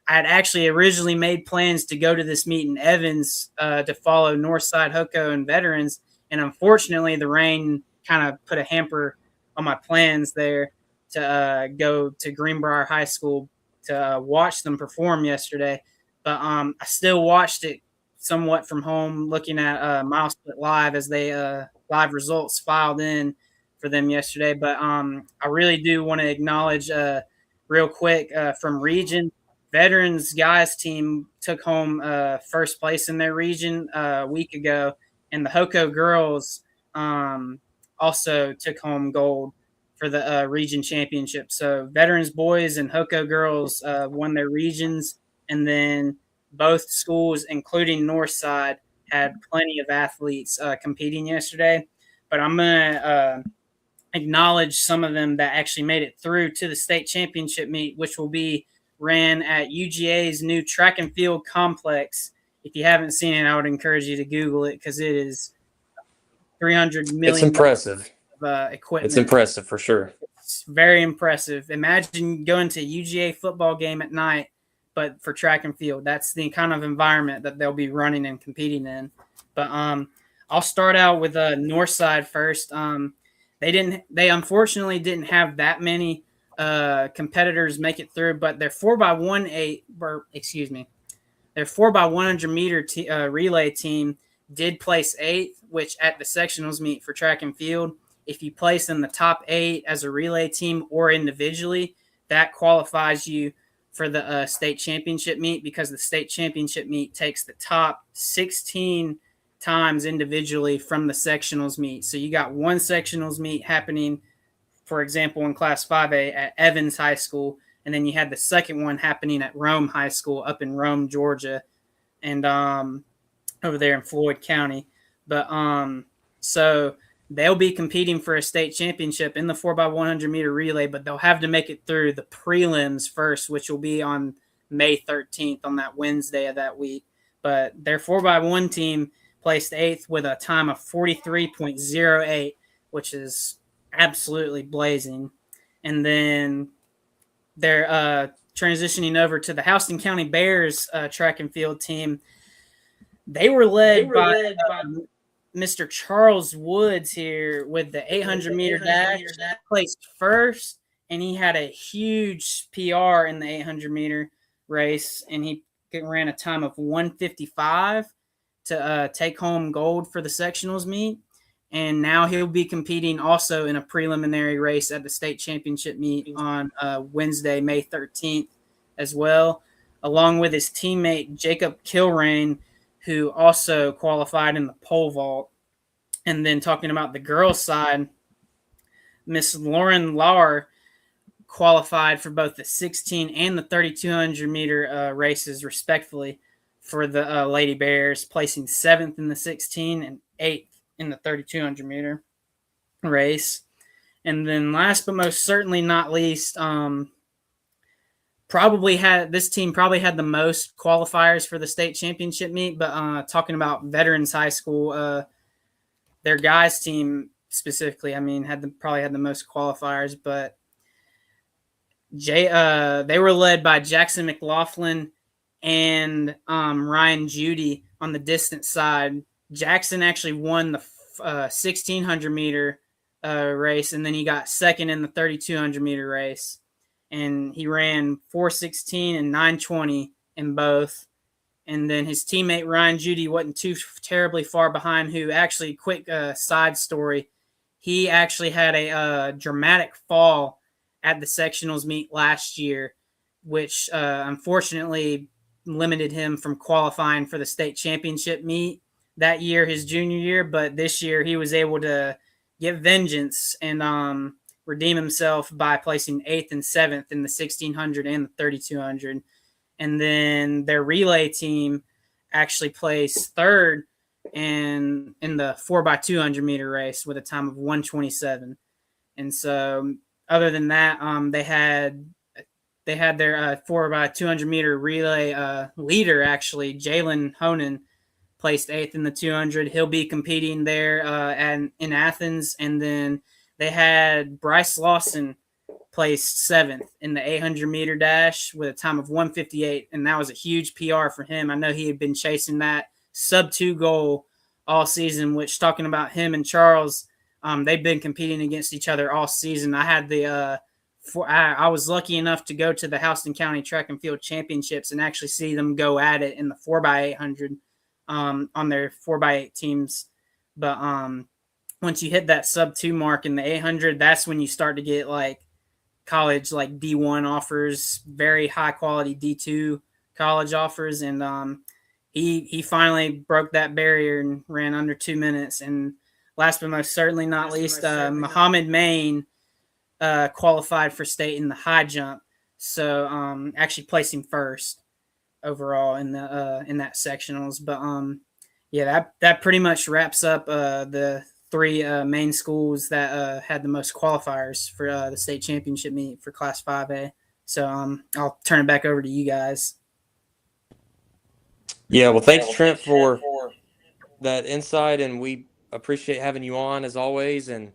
had actually originally made plans to go to this meet in Evans to follow Northside, Hoko, and Veterans, and unfortunately the rain kind of put a hamper on my plans there to go to Greenbrier High School to watch them perform yesterday. But I still watched it somewhat from home, looking at MileSplit Live as they live results filed in for them yesterday. But I really do want to acknowledge real quick from region, Veterans guys team took home first place in their region a week ago, and the Hoko girls also took home gold for the region championship. So Veterans boys and Hoko girls won their regions, and then both schools, including Northside, had plenty of athletes competing yesterday. But I'm gonna acknowledge some of them that actually made it through to the state championship meet, which will be ran at UGA's new track and field complex. If you haven't seen it, I would encourage you to Google it because it is $300 million. It's impressive. Equipment. It's impressive for sure. It's very impressive. Imagine going to a UGA football game at night, but for track and field. That's the kind of environment that they'll be running and competing in. But I'll start out with Northside first. They unfortunately didn't have that many competitors make it through, but their 4x100 meter relay team did place 8th, which at the sectionals meet for track and field, if you place in the top 8 as a relay team or individually, that qualifies you for the state championship meet, because the state championship meet takes the top 16 times individually from the sectionals meet. So you got one sectionals meet happening, for example, in Class 5A at Evans High School, and then you had the second one happening at Rome High School up in Rome, Georgia, and over there in Floyd County. But so they'll be competing for a state championship in the 4x100 meter relay, but they'll have to make it through the prelims first, which will be on May 13th on that Wednesday of that week. But their 4x1 team placed 8th with a time of 43.08, which is absolutely blazing. And then they're transitioning over to the Houston County Bears track and field team. They were led by Mr. Charles Woods here with the 800 meter dash. Placed first, and he had a huge PR in the 800 meter race, and he ran a time of 1:55 to take home gold for the sectionals meet. And now he'll be competing also in a preliminary race at the state championship meet on Wednesday, May 13th as well, along with his teammate Jacob Kilrain, who also qualified in the pole vault. And then talking about the girls' side, Miss Lauren Lauer qualified for both the 16 and the 3,200 meter races, respectively, for the Lady Bears, placing 7th in the 16 and 8th in the 3,200 meter race. And then last but most certainly not least, this team probably had the most qualifiers for the state championship meet. But talking about Veterans High School, their guys team specifically, probably had the most qualifiers. But they were led by Jackson McLaughlin and Ryan Judy on the distance side. Jackson actually won the 1,600 meter race, and then he got second in the 3,200 meter race. And he ran 4:16 and 9:20 in both. And then his teammate Ryan Judy wasn't too terribly far behind, who actually, quick side story, he actually had a dramatic fall at the sectionals meet last year, which unfortunately limited him from qualifying for the state championship meet that year, his junior year. But this year he was able to get vengeance and redeem himself by placing 8th and 7th in the 1,600 and the 3,200. And then their relay team actually placed 3rd in the 4x200 meter race with a time of 1:27. And so other than that, they had their 4x200 meter relay leader, actually, Jalen Honan, placed 8th in the 200. He'll be competing there in Athens. And then they had Bryce Lawson placed 7th in the 800 meter dash with a time of 1:58. And that was a huge PR for him. I know he had been chasing that sub-2 goal all season, which, talking about him and Charles, they've been competing against each other all season. I had I was lucky enough to go to the Houston County Track and Field Championships and actually see them go at it in the 4x800 on their 4x8 teams. But once you hit that sub-2 mark in the 800, that's when you start to get like college, like D1 offers, very high quality D2 college offers. And he finally broke that barrier and ran under 2 minutes. And last but most certainly not least, Muhammad Main qualified for state in the high jump. So actually placing 1st overall in that sectionals. But yeah, that pretty much wraps up the three main schools that had the most qualifiers for the state championship meet for Class 5A. So I'll turn it back over to you guys. Yeah, well, thanks, Trent, for that insight, and we appreciate having you on as always. And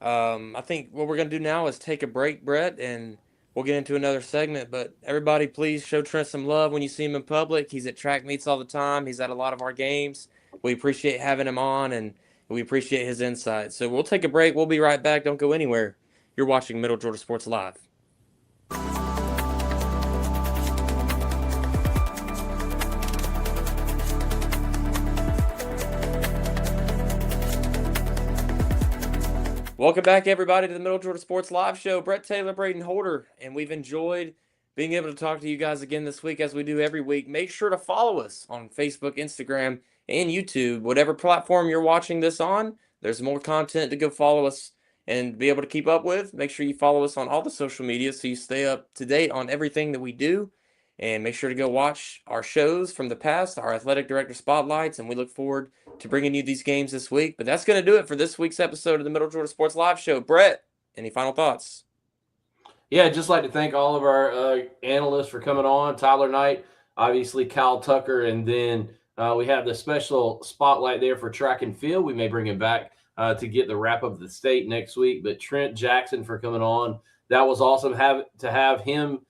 I think what we're going to do now is take a break, Brett, and we'll get into another segment. But everybody, please show Trent some love when you see him in public. He's at track meets all the time. He's at a lot of our games. We appreciate having him on, and we appreciate his insight. So we'll take a break. We'll be right back. Don't go anywhere. You're watching Middle Georgia Sports Live. Welcome back, everybody, to the Middle Georgia Sports Live Show. Brett Taylor, Braden Holder, and we've enjoyed being able to talk to you guys again this week as we do every week. Make sure to follow us on Facebook, Instagram, and YouTube. Whatever platform you're watching this on, there's more content to go follow us and be able to keep up with. Make sure you follow us on all the social media so you stay up to date on everything that we do. And make sure to go watch our shows from the past, our athletic director spotlights, and we look forward to bringing you these games this week. But that's going to do it for this week's episode of the Middle Georgia Sports Live Show. Brett, any final thoughts? Yeah, I'd just like to thank all of our analysts for coming on. Tyler Knight, obviously Kyle Tucker, and then we have the special spotlight there for track and field. We may bring him back to get the wrap up of the state next week. But Trent Jackson for coming on. That was awesome to have him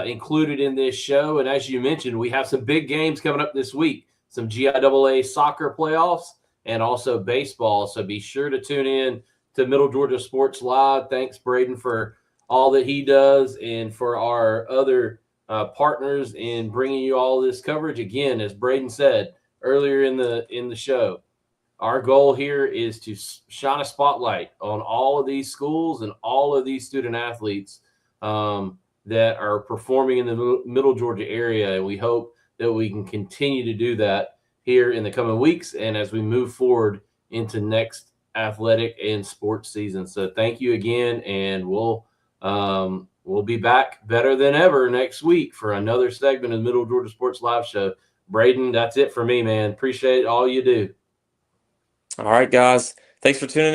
included in this show. And as you mentioned, we have some big games coming up this week, some GIAA soccer playoffs and also baseball. So be sure to tune in to Middle Georgia Sports Live. Thanks, Braden, for all that he does and for our other partners in bringing you all this coverage. Again, as Braden said earlier in the show, our goal here is to shine a spotlight on all of these schools and all of these student athletes that are performing in the Middle Georgia area. And we hope that we can continue to do that here in the coming weeks and as we move forward into next athletic and sports season. So thank you again, and we'll be back better than ever next week for another segment of the Middle Georgia Sports Live Show. Braden, that's it for me, man. Appreciate all you do. All right, guys. Thanks for tuning in.